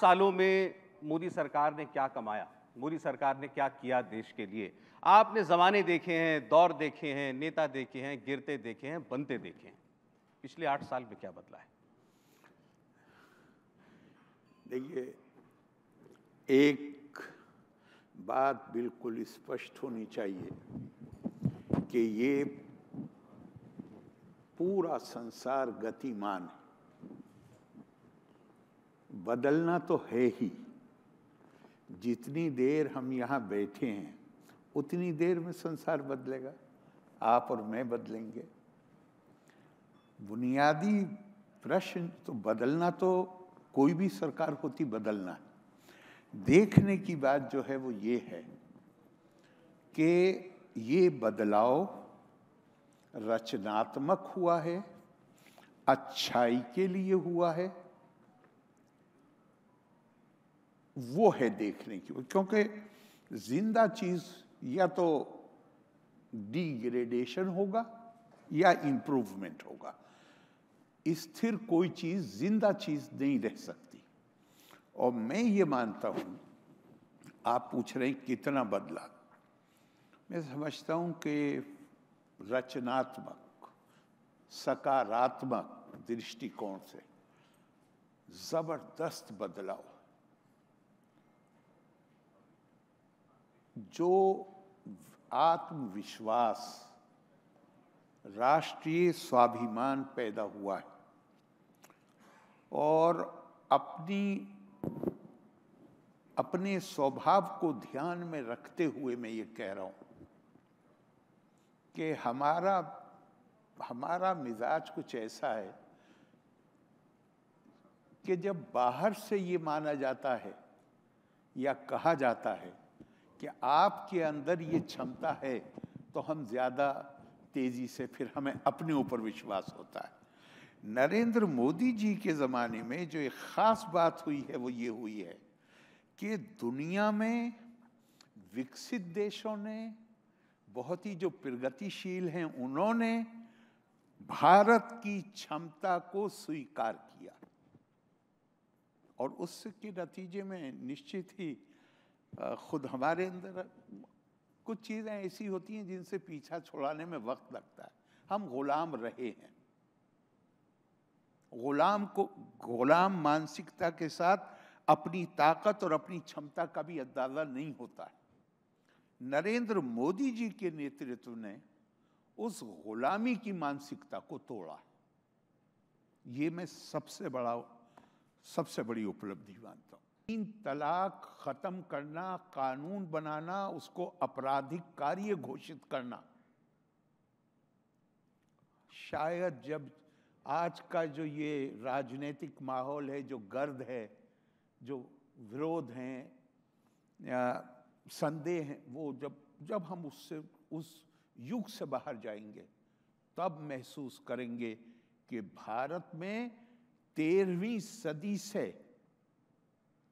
सालों में मोदी सरकार ने क्या कमाया, मोदी सरकार ने क्या किया देश के लिए? आपने ज़माने देखे हैं, दौर देखे हैं, नेता देखे हैं, गिरते देखे हैं, बनते देखे हैं। पिछले 8 साल में क्या बदला है? देखिए, एक बात बिल्कुल स्पष्ट होनी चाहिए कि ये पूरा संसार गतिमान है। बदलना तो है ही। जितनी देर हम यहाँ बैठे हैं उतनी देर में संसार बदलेगा, आप और मैं बदलेंगे। बुनियादी प्रश्न तो बदलना तो कोई भी सरकार होती बदलना है। देखने की बात जो है वो ये है कि ये बदलाव रचनात्मक हुआ है, अच्छाई के लिए हुआ है, वो है देखने की। क्योंकि जिंदा चीज या तो डिग्रेडेशन होगा या इंप्रूवमेंट होगा। स्थिर कोई चीज जिंदा चीज नहीं रह सकती। और मैं ये मानता हूं, आप पूछ रहे हैं कितना बदला, मैं समझता हूं कि रचनात्मक सकारात्मक दृष्टिकोण से जबरदस्त बदलाव। जो आत्मविश्वास, राष्ट्रीय स्वाभिमान पैदा हुआ है और अपने स्वभाव को ध्यान में रखते हुए मैं ये कह रहा हूं कि हमारा मिजाज कुछ ऐसा है कि जब बाहर से ये माना जाता है या कहा जाता है कि आपके अंदर ये क्षमता है, तो हम ज्यादा तेजी से फिर हमें अपने ऊपर विश्वास होता है। नरेंद्र मोदी जी के ज़माने में जो एक ख़ास बात हुई है वो ये हुई है कि दुनिया में विकसित देशों ने, बहुत ही जो प्रगतिशील हैं, उन्होंने भारत की क्षमता को स्वीकार किया और उसके नतीजे में निश्चित ही खुद हमारे अंदर कुछ चीज़ें ऐसी होती हैं जिनसे पीछा छुड़ाने में वक्त लगता है। हम गुलाम रहे हैं। गुलाम मानसिकता के साथ अपनी ताकत और अपनी क्षमता का भी अंदाजा नहीं होता है। नरेंद्र मोदी जी के नेतृत्व ने उस गुलामी की मानसिकता को तोड़ा। ये मैं सबसे बड़ी उपलब्धि मानता हूं। 3 तलाक खत्म करना, कानून बनाना, उसको आपराधिक कार्य घोषित करना, शायद जब आज का जो ये राजनीतिक माहौल है, जो गर्द है, जो विरोध हैं या संदेह हैं, वो जब हम उस युग से बाहर जाएंगे तब महसूस करेंगे कि भारत में 13वीं सदी से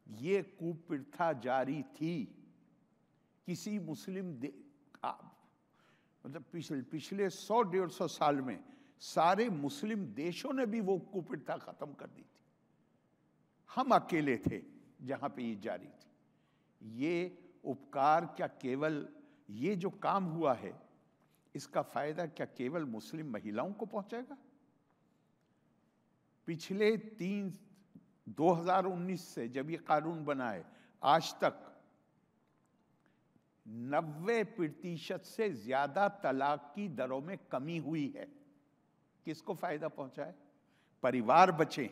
ये कुप्रथा जारी थी। किसी मुस्लिम मतलब पिछले 100-150 साल में सारे मुस्लिम देशों ने भी वो कुप्रथा खत्म कर दी थी। हम अकेले थे जहां पे ये जारी थी। ये उपकार क्या केवल ये जो काम हुआ है, इसका फायदा क्या केवल मुस्लिम महिलाओं को पहुंचेगा? पिछले 2019 से जब ये कानून बना है आज तक 90% से ज्यादा तलाक की दरों में कमी हुई है। किसको फायदा पहुंचा है? परिवार बचे।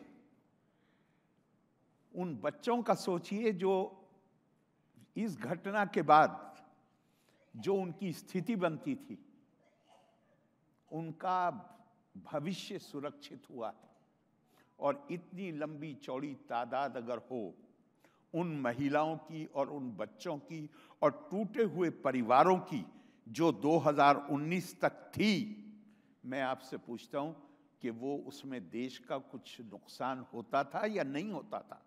उन बच्चों का सोचिए जो इस घटना के बाद जो उनकी स्थिति बनती थी, उनका भविष्य सुरक्षित हुआ है। और इतनी लंबी चौड़ी तादाद अगर हो उन महिलाओं की और उन बच्चों की और टूटे हुए परिवारों की जो 2019 तक थी, मैं आपसे पूछता हूं कि वो उसमें देश का कुछ नुकसान होता था या नहीं होता था?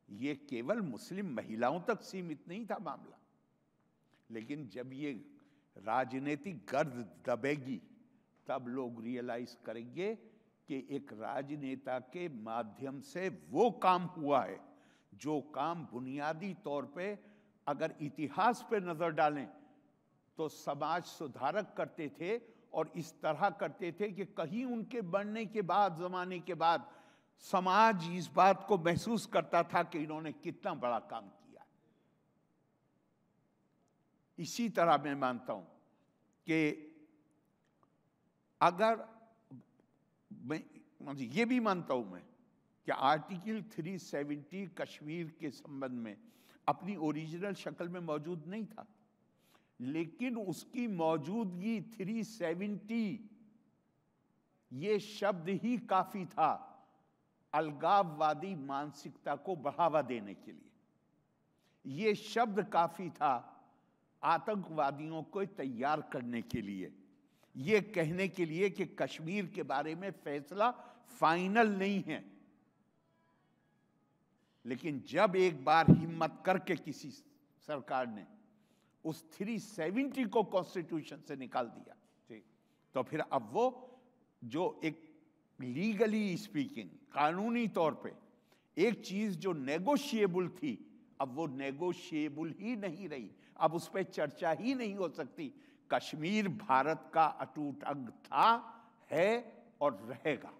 ये केवल मुस्लिम महिलाओं तक सीमित नहीं था मामला। लेकिन जब ये राजनीतिक गर्द दबेगी तब लोग रियलाइज करेंगे कि एक राजनेता के माध्यम से वो काम हुआ है जो काम बुनियादी तौर पे अगर इतिहास पे नजर डालें तो समाज सुधारक करते थे, और इस तरह करते थे कि कहीं उनके बढ़ने के बाद, जमाने के बाद, समाज इस बात को महसूस करता था कि इन्होंने कितना बड़ा काम किया। इसी तरह मैं मानता हूं कि अगर ये भी मानता हूं मैं कि आर्टिकल 370 कश्मीर के संबंध में अपनी ओरिजिनल शक्ल में मौजूद नहीं था, लेकिन उसकी मौजूदगी 370 ये शब्द ही काफी था अलगाववादी मानसिकता को बढ़ावा देने के लिए। ये शब्द काफी था आतंकवादियों को तैयार करने के लिए, ये कहने के लिए कि कश्मीर के बारे में फैसला फाइनल नहीं है। लेकिन जब एक बार हिम्मत करके किसी सरकार ने उस 370 को कॉन्स्टिट्यूशन से निकाल दिया, तो फिर अब वो जो एक लीगली स्पीकिंग, कानूनी तौर पे एक चीज जो नेगोशिएबल थी, अब वो नेगोशिएबल ही नहीं रही, अब उस पर चर्चा ही नहीं हो सकती। कश्मीर भारत का अटूट अंग था, है और रहेगा।